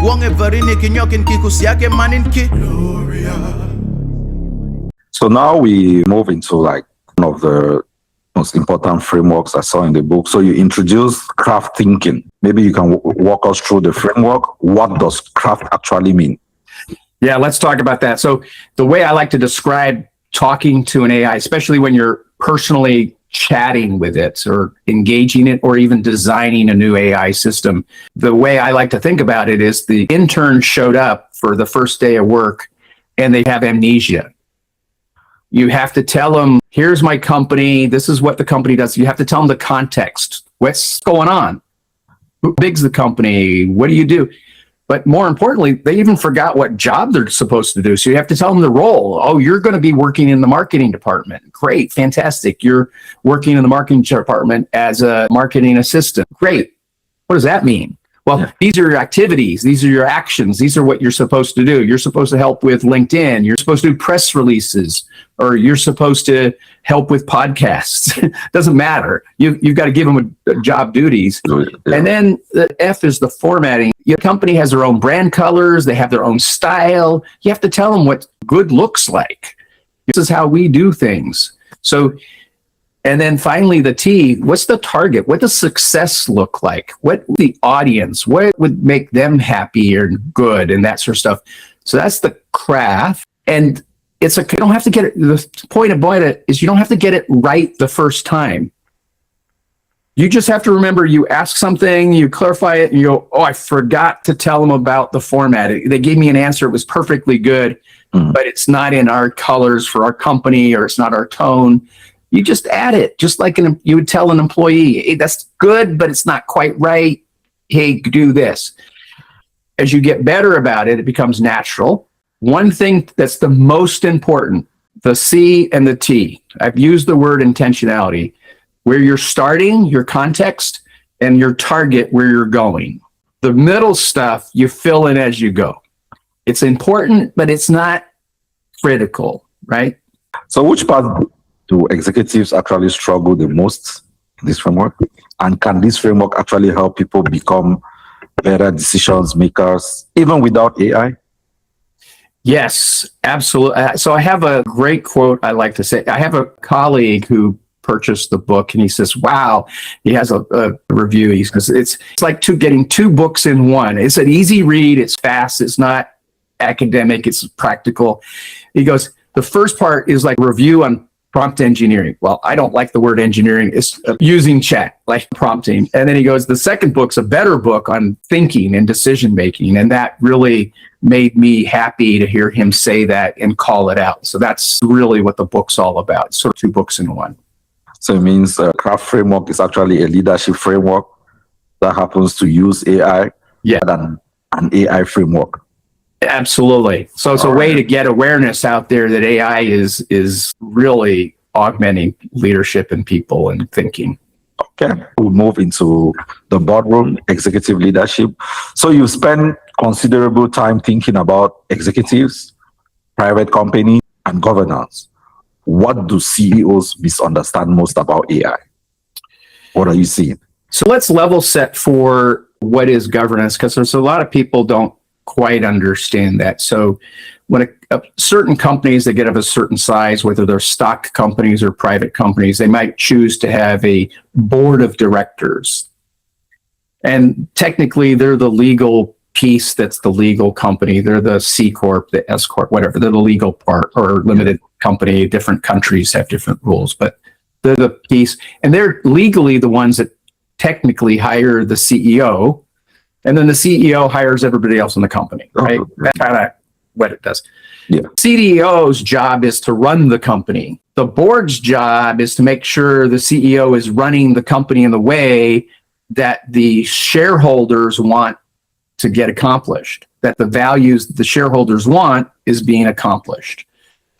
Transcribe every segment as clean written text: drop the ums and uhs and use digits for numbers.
So now we move into like one of the most important frameworks I saw in the book. So you introduce craft thinking. Maybe you can walk us through the framework. What does craft actually mean? Yeah, let's talk about that. So the way I like to describe talking to an AI, especially when you're personally chatting with it or engaging it or even designing a new AI system, the way I like to think about it is the intern showed up for the first day of work and they have amnesia. You have to tell them, here's my company. This is what the company does. You have to tell them the context. What's going on? Who big's the company? What do you do? But more importantly, they even forgot what job they're supposed to do. So you have to tell them the role. Oh, you're going to be working in the marketing department. Great. Fantastic. You're working in the marketing department as a marketing assistant. Great. What does that mean? Well, these are your activities. These are your actions. These are what you're supposed to do. You're supposed to help with LinkedIn. You're supposed to do press releases, or you're supposed to help with podcasts. Doesn't matter. You've got to give them a job duties. Yeah. And then the F is the formatting. Your company has their own brand colors. They have their own style. You have to tell them what good looks like. This is how we do things. So, and then finally the T, what's the target? What does success look like? What the audience, what would make them happy or good and that sort of stuff. So that's the craft. And you don't have to get it. The point about it is you don't have to get it right the first time. You just have to remember you ask something, you clarify it, and you go, oh, I forgot to tell them about the format. They gave me an answer. It was perfectly good, but it's not in our colors for our company, or it's not our tone. You just add it, just like you would tell an employee, hey, that's good, but it's not quite right. Hey, do this. As you get better about it, it becomes natural. One thing that's the most important, the C and the T. I've used the word intentionality, where you're starting, your context, and your target, where you're going. The middle stuff, you fill in as you go. It's important, but it's not critical, right? So which part do executives actually struggle the most in this framework? And can this framework actually help people become better decisions makers, even without AI? Yes, absolutely. So I have a great quote I like to say. I have a colleague who purchased the book, and he says, wow, he has a review. He says, it's like getting two books in one. It's an easy read. It's fast. It's not academic. It's practical. He goes, the first part is like review on prompt engineering. Well, I don't like the word engineering. It's using chat, like prompting. And then he goes, the second book's a better book on thinking and decision making. And that really made me happy to hear him say that and call it out. So that's really what the book's all about. It's sort of two books in one. So it means craft framework is actually a leadership framework that happens to use AI than an AI framework. Absolutely. So it's a way to get awareness out there that AI is really augmenting leadership and people and thinking. Okay. We'll move into the boardroom, executive leadership. So you spend considerable time thinking about executives, private companies, and governance. What do CEOs misunderstand most about AI? What are you seeing? So let's level set for what is governance, because there's a lot of people don't quite understand that. So when certain companies that get of a certain size, whether they're stock companies or private companies, they might choose to have a board of directors. And technically, they're the legal piece that's the legal company. They're the C Corp, the S Corp, whatever. They're the legal part, or limited company. Different countries have different rules, but they're the piece. And they're legally the ones that technically hire the CEO. And then the CEO hires everybody else in the company, right? That's kind of what it does. Yeah. CEO's job is to run the company. The board's job is to make sure the CEO is running the company in the way that the shareholders want to get accomplished, that the values that the shareholders want is being accomplished.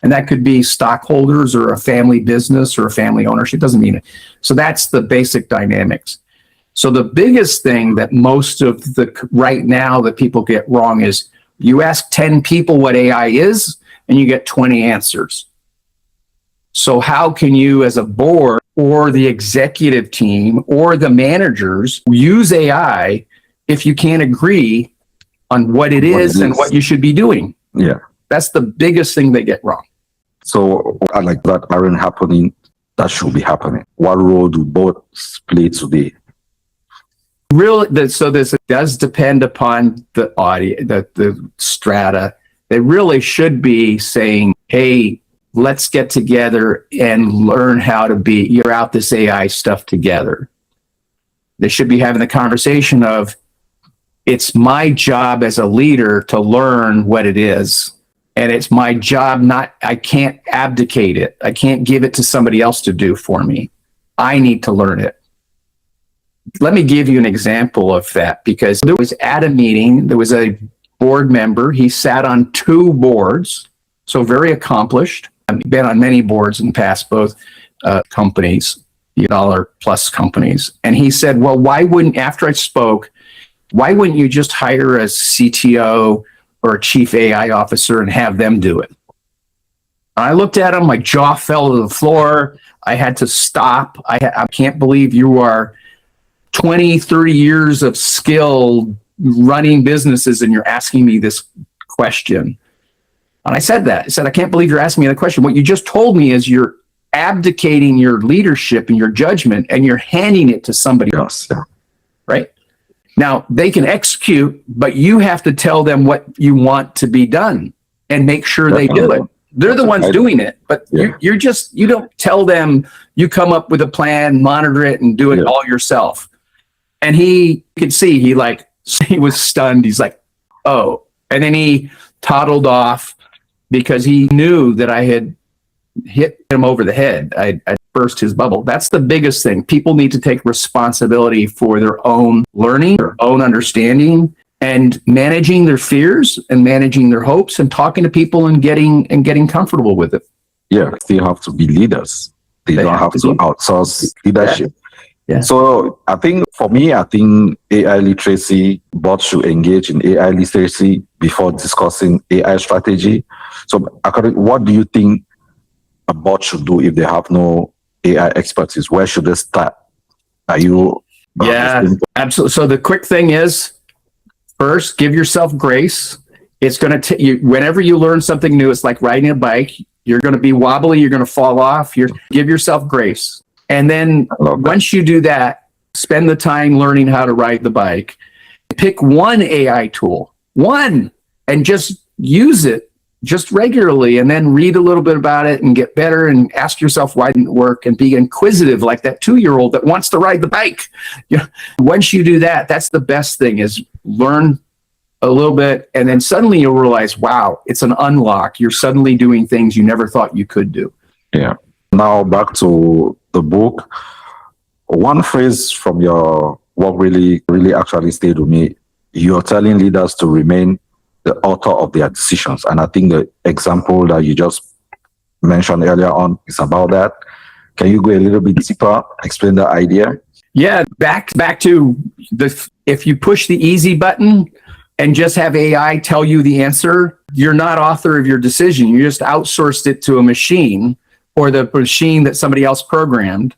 And that could be stockholders or a family business or a family ownership. It doesn't mean it. So that's the basic dynamics. So the biggest thing that most of right now that people get wrong is you ask 10 people what AI is and you get 20 answers. So how can you as a board or the executive team or the managers use AI if you can't agree on what it is and what you should be doing. Yeah. That's the biggest thing they get wrong. So I like that aren't happening, that should be happening. What role do both play today? Really, so this does depend upon the audience, the strata. They really should be saying, hey, let's get together and learn how to you're out this AI stuff together. They should be having the conversation of, it's my job as a leader to learn what it is. And it's my job, I can't abdicate it. I can't give it to somebody else to do for me. I need to learn it. Let me give you an example of that, because there was at a meeting, there was a board member. He sat on 2 boards, so very accomplished. I've been on many boards in the past, both companies, $1+ companies. And he said, well, after I spoke, why wouldn't you just hire a CTO or a chief AI officer and have them do it? And I looked at him, my jaw fell to the floor. I had to stop. I can't believe you are 20, 30 years of skill running businesses and you're asking me this question. And I said that. I said, I can't believe you're asking me that question. What you just told me is you're abdicating your leadership and your judgment and you're handing it to somebody else. Right? Now, they can execute, but you have to tell them what you want to be done and make sure they do it. They're the ones doing it, but you don't tell them. You come up with a plan, monitor it, and do it all yourself. And he could see, he was stunned. He's like, oh. And then he toddled off because he knew that I had hit him over the head. I burst his bubble. That's the biggest thing. People need to take responsibility for their own learning, their own understanding, and managing their fears and managing their hopes and talking to people and getting comfortable with it. Yeah, they have to be leaders. They don't have to outsource leadership. Yeah. So I think AI literacy, bots should engage in AI literacy before discussing AI strategy. So what do you think a bot should do if they have no AI expertise? Where should they start? Are you? Yeah, absolutely. So the quick thing is, first, give yourself grace. It's going to take you, whenever you learn something new, it's like riding a bike. You're going to be wobbly. You're going to fall off. Give yourself grace. And then once you do that, spend the time learning how to ride the bike. Pick one AI tool, and just use it just regularly, and then read a little bit about it and get better and ask yourself why it didn't work and be inquisitive like that 2-year-old that wants to ride the bike. Once you do that, that's the best thing, is learn a little bit, and then suddenly you'll realize, wow, it's an unlock. You're suddenly doing things you never thought you could do. Yeah. Now back to the book. One phrase from your work really actually stayed with me. You're telling leaders to remain the author of their decisions. And I think the example that you just mentioned earlier on is about that. Can you go a little bit deeper, explain the idea? Yeah, back to if you push the easy button and just have AI tell you the answer, you're not author of your decision. You just outsourced it to a machine, or the machine that somebody else programmed.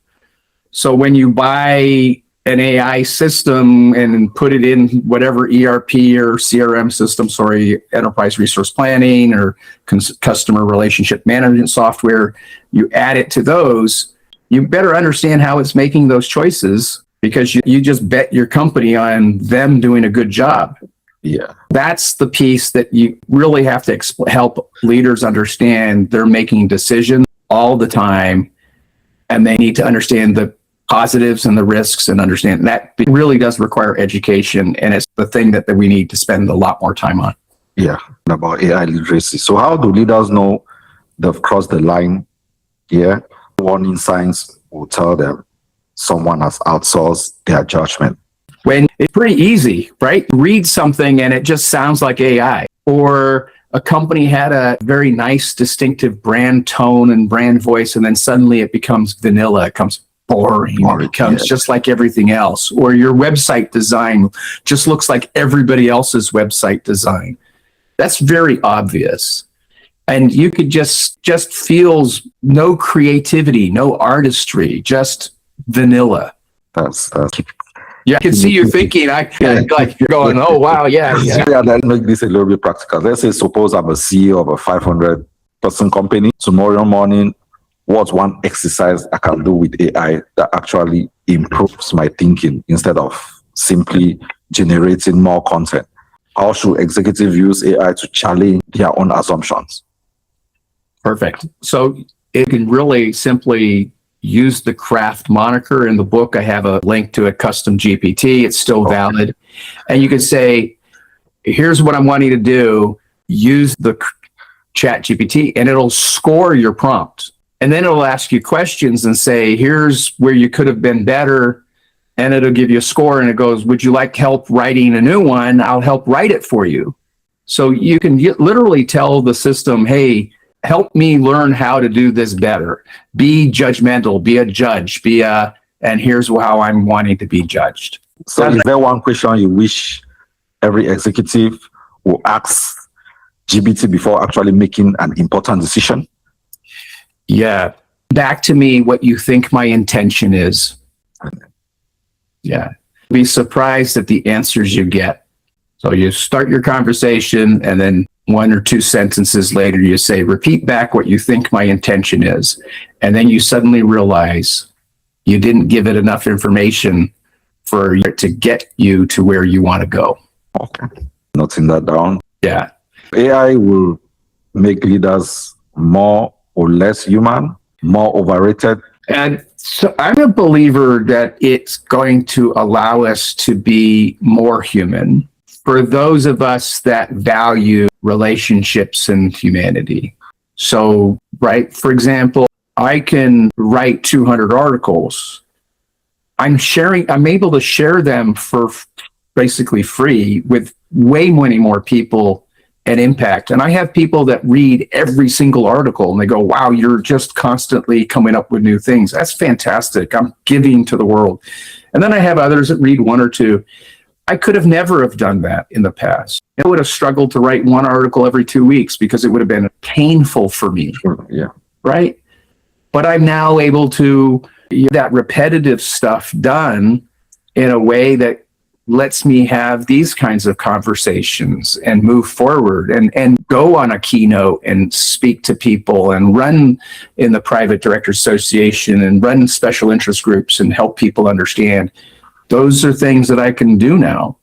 So when you buy an AI system and put it in whatever ERP or CRM system, enterprise resource planning or customer relationship management software, you add it to those, you better understand how it's making those choices, because you just bet your company on them doing a good job. Yeah. That's the piece that you really have to help leaders understand. They're making decisions all the time, and they need to understand the positives and the risks, and understand that really does require education, and it's the thing that we need to spend a lot more time on. Yeah, about AI literacy. So how do leaders know they've crossed the line? Yeah, warning signs will tell them someone has outsourced their judgment. When it's pretty easy, right? Read something and it just sounds like AI, or a company had a very nice, distinctive brand tone and brand voice, and then suddenly it becomes vanilla. It becomes boring. It becomes just like everything else. Or your website design just looks like everybody else's website design. That's very obvious. And you could just feels no creativity, no artistry, just vanilla. That's Yeah, I can see you thinking. Like you're going, oh wow, yeah. Yeah, let's make this a little bit practical. Let's say, suppose I'm a CEO of a 500-person company. Tomorrow morning, what's one exercise I can do with AI that actually improves my thinking instead of simply generating more content? How should executives use AI to challenge their own assumptions? Perfect. So it can really simply use the craft moniker in the book. I have a link to a custom GPT. It's still valid. And you can say, here's what I'm wanting to do. Use the chat GPT and it'll score your prompt. And then it'll ask you questions and say, here's where you could have been better. And it'll give you a score and it goes, would you like help writing a new one? I'll help write it for you. So you can literally tell the system, hey, help me learn how to do this better. Be judgmental, be a judge, and here's how I'm wanting to be judged. So is there one question you wish every executive will ask GPT before actually making an important decision? Yeah. Back to me what you think my intention is. Yeah. Be surprised at the answers you get. So you start your conversation and then one or two sentences later, you say, repeat back what you think my intention is. And then you suddenly realize you didn't give it enough information for it to get you to where you want to go. Okay. Noting that down. Yeah. AI will make leaders more or less human, more overrated. And so I'm a believer that it's going to allow us to be more human for those of us that value relationships and humanity. So, right, for example, I can write 200 articles. I'm able to share them for basically free with way many more people and impact. And I have people that read every single article and they go, wow, you're just constantly coming up with new things. That's fantastic. I'm giving to the world. And then I have others that read one or two. I could have never have done that in the past. I would have struggled to write one article every 2 weeks because it would have been painful for me. Sure, yeah. Right? But I'm now able to get that repetitive stuff done in a way that lets me have these kinds of conversations and move forward and go on a keynote and speak to people and run in the Private Directors Association and run special interest groups and help people understand. Those are things that I can do now,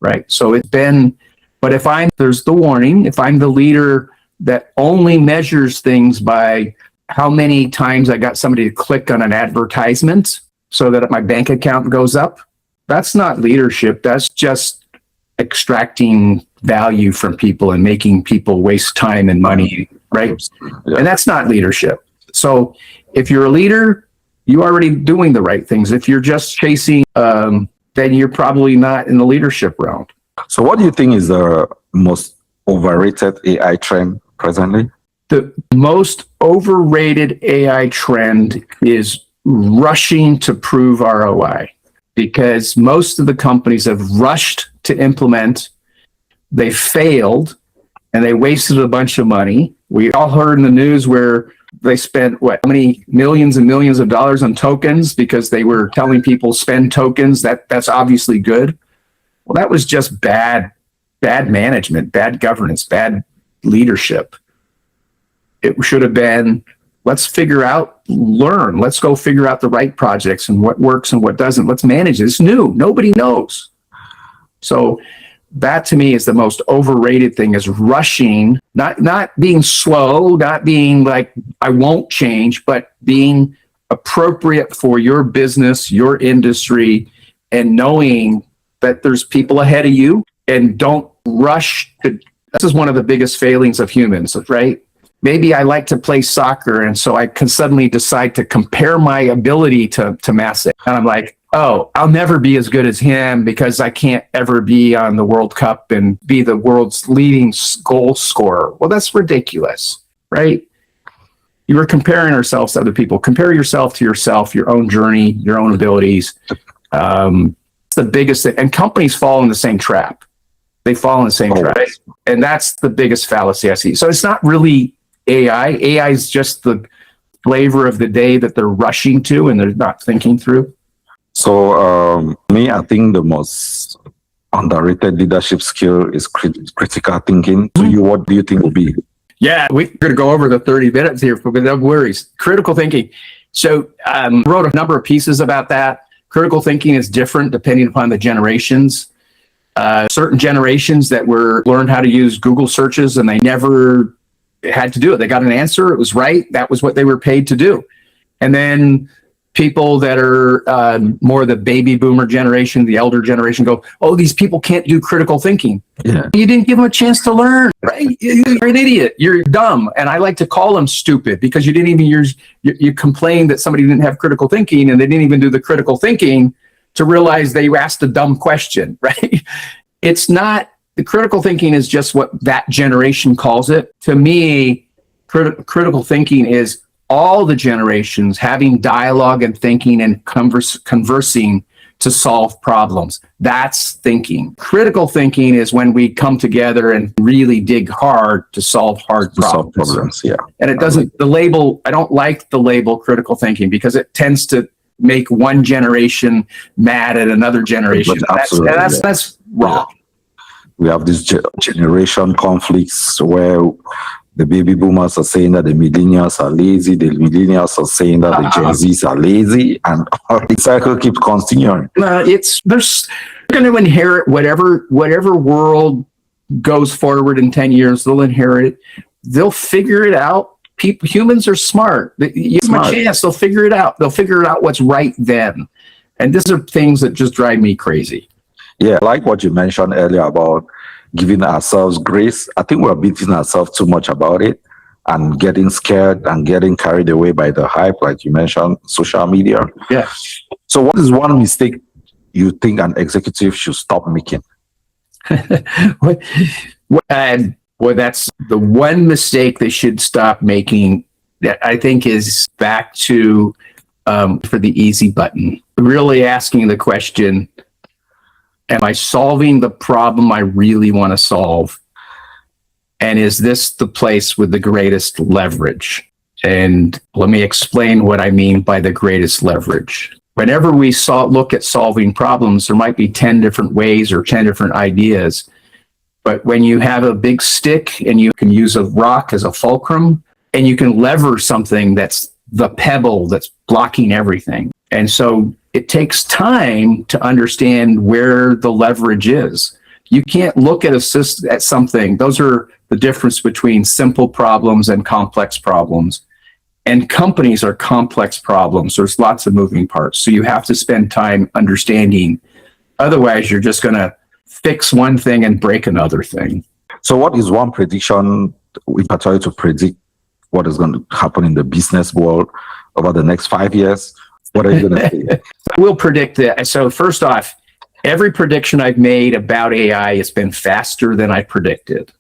right? So it's been, but there's the warning, if I'm the leader that only measures things by how many times I got somebody to click on an advertisement so that my bank account goes up, that's not leadership. That's just extracting value from people and making people waste time and money, right? Yeah. And that's not leadership. So if you're a leader, you're already doing the right things. If you're just chasing, then you're probably not in the leadership realm. So what do you think is the most overrated AI trend presently? The most overrated AI trend is rushing to prove ROI, because most of the companies have rushed to implement. They failed and they wasted a bunch of money. We all heard in the news where they spent how many millions and millions of dollars on tokens because they were telling people spend tokens. That's obviously good. Well, that was just bad management, bad governance, bad leadership. It should have been, let's learn. Let's go figure out the right projects and what works and what doesn't. Let's manage it. It's new. Nobody knows. So that to me is the most overrated thing, is rushing, not being slow, not being like, I won't change, but being appropriate for your business, your industry, and knowing that there's people ahead of you, and don't rush to. This is one of the biggest failings of humans, right? Maybe I like to play soccer, and so I can suddenly decide to compare my ability to Massick. And I'm like, oh, I'll never be as good as him because I can't ever be on the World Cup and be the world's leading goal scorer. Well, that's ridiculous, right? You were comparing ourselves to other people. Compare yourself to yourself, your own journey, your own abilities. It's the biggest thing. And companies fall in the same trap. They fall in the same trap. And that's the biggest fallacy I see. So it's not really AI. AI is just the flavor of the day that they're rushing to and they're not thinking through. So, me, I think the most underrated leadership skill is critical thinking. To you, what do you think will be? Yeah, we're going to go over the 30 minutes here, but no worries. Critical thinking. So wrote a number of pieces about that. Critical thinking is different depending upon the generations. Certain generations that learned how to use Google searches and they never had to do it. They got an answer. It was right. That was what they were paid to do. And then people that are more the baby boomer generation, the elder generation go, oh, these people can't do critical thinking. Yeah. You didn't give them a chance to learn, right? You're an idiot. You're dumb. And I like to call them stupid because you didn't even use, you complained that somebody didn't have critical thinking and they didn't even do the critical thinking to realize they asked a dumb question, right? It's not, the critical thinking is just what that generation calls it. To me, critical thinking is all the generations having dialogue and thinking and conversing to solve problems. That's thinking. Critical thinking is when we come together and really dig hard to solve hard problems. Yeah. And it doesn't, the label, I don't like the label critical thinking because it tends to make one generation mad at another generation. That's wrong. Yeah. We have these generation conflicts where the baby boomers are saying that the millennials are lazy, the millennials are saying that the Gen Zs are lazy, and the cycle keeps continuing. They're going to inherit whatever world goes forward in 10 years. They'll inherit it. They'll figure it out. Humans are smart. You give them a chance. They'll figure it out. They'll figure out what's right then. And these are things that just drive me crazy. Yeah, like what you mentioned earlier about giving ourselves grace. I think we're beating ourselves too much about it and getting scared and getting carried away by the hype, like you mentioned, social media. Yeah. So what is one mistake you think an executive should stop making? Well, that's the one mistake they should stop making, that I think is back to for the easy button. Really asking the question, am I solving the problem I really want to solve? And is this the place with the greatest leverage? And let me explain what I mean by the greatest leverage. Whenever we look at solving problems, there might be 10 different ways or 10 different ideas. But when you have a big stick and you can use a rock as a fulcrum and you can lever something that's the pebble that's blocking everything. And so it takes time to understand where the leverage is. You can't look at something. Those are the difference between simple problems and complex problems. And companies are complex problems. There's lots of moving parts. So you have to spend time understanding. Otherwise, you're just going to fix one thing and break another thing. So what is one prediction, if I try to predict what is going to happen in the business world over the next 5 years? What are you going to say? I will predict that. So first off, every prediction I've made about AI has been faster than I predicted.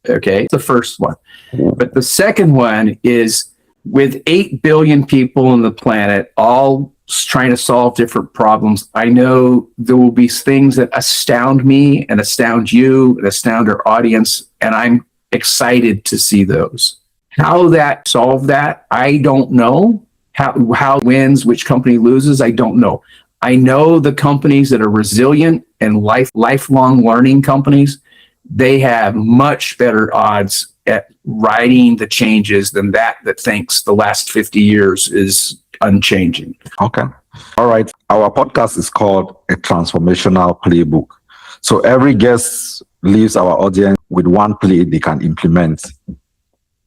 Okay, the first one. But the second one is with 8 billion people on the planet, all trying to solve different problems, I know there will be things that astound me and astound you and astound our audience, and I'm excited to see those. How that solve that, I don't know. How wins, which company loses, I don't know. I know the companies that are resilient and lifelong learning companies, they have much better odds at riding the changes than that thinks the last 50 years is unchanging. Okay. All right. Our podcast is called A Transformational Playbook. So every guest leaves our audience with one play they can implement.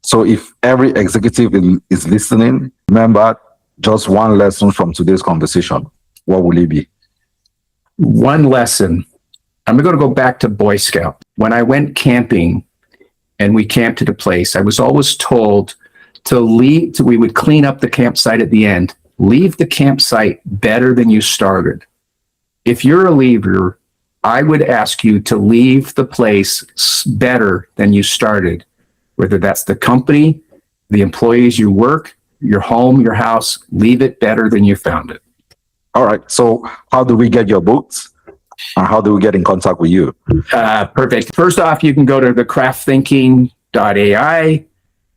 So if every executive is listening, remember just one lesson from today's conversation. What will it be? One lesson. I'm going to go back to Boy Scout. When I went camping and we camped at a place, I was always told to leave. We would clean up the campsite at the end. Leave the campsite better than you started. If you're a leader, I would ask you to leave the place better than you started. Whether that's the company, the employees you work, your home, your house, leave it better than you found it. All right. So how do we get your books? And how do we get in contact with you? Perfect. First off, you can go to thecraftthinking.ai.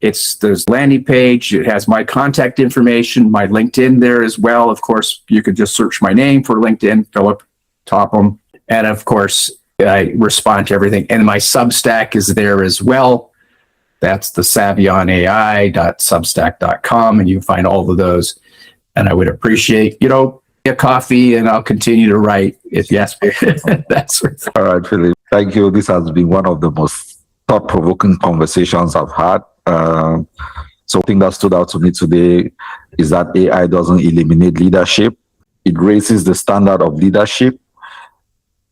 There's landing page. It has my contact information, my LinkedIn there as well. Of course, you could just search my name for LinkedIn, Philip Topham. And of course, I respond to everything. And my Substack is there as well. That's the savionai.substack.com. And you find all of those. And I would appreciate, a coffee, and I'll continue to write if you ask me. That's all right, Philip. Thank you. This has been one of the most thought-provoking conversations I've had. So, thing that stood out to me today is that AI doesn't eliminate leadership. It raises the standard of leadership.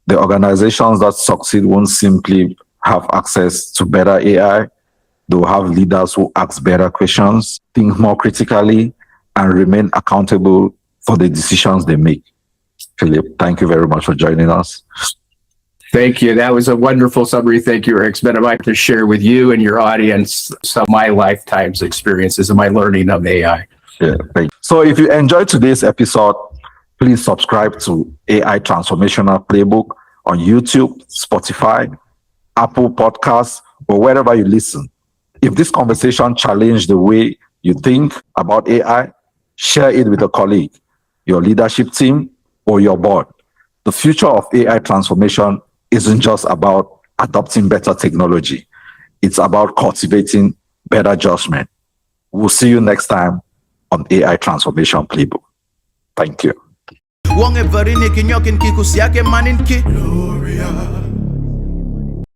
The organizations that succeed won't simply have access to better AI. They'll have leaders who ask better questions, think more critically, and remain accountable for the decisions they make. Philip, thank you very much for joining us. Thank you. That was a wonderful summary. Thank you, Eric. It's been a pleasure to share with you and your audience some of my lifetime's experiences and my learning of AI. Yeah, thank you. So if you enjoyed today's episode, please subscribe to AI Transformational Playbook on YouTube, Spotify, Apple Podcasts, or wherever you listen. If this conversation challenged the way you think about AI, share it with a colleague, your leadership team, or your board. The future of AI transformation isn't just about adopting better technology. It's about cultivating better judgment. We'll see you next time on AI Transformation Playbook. Thank you.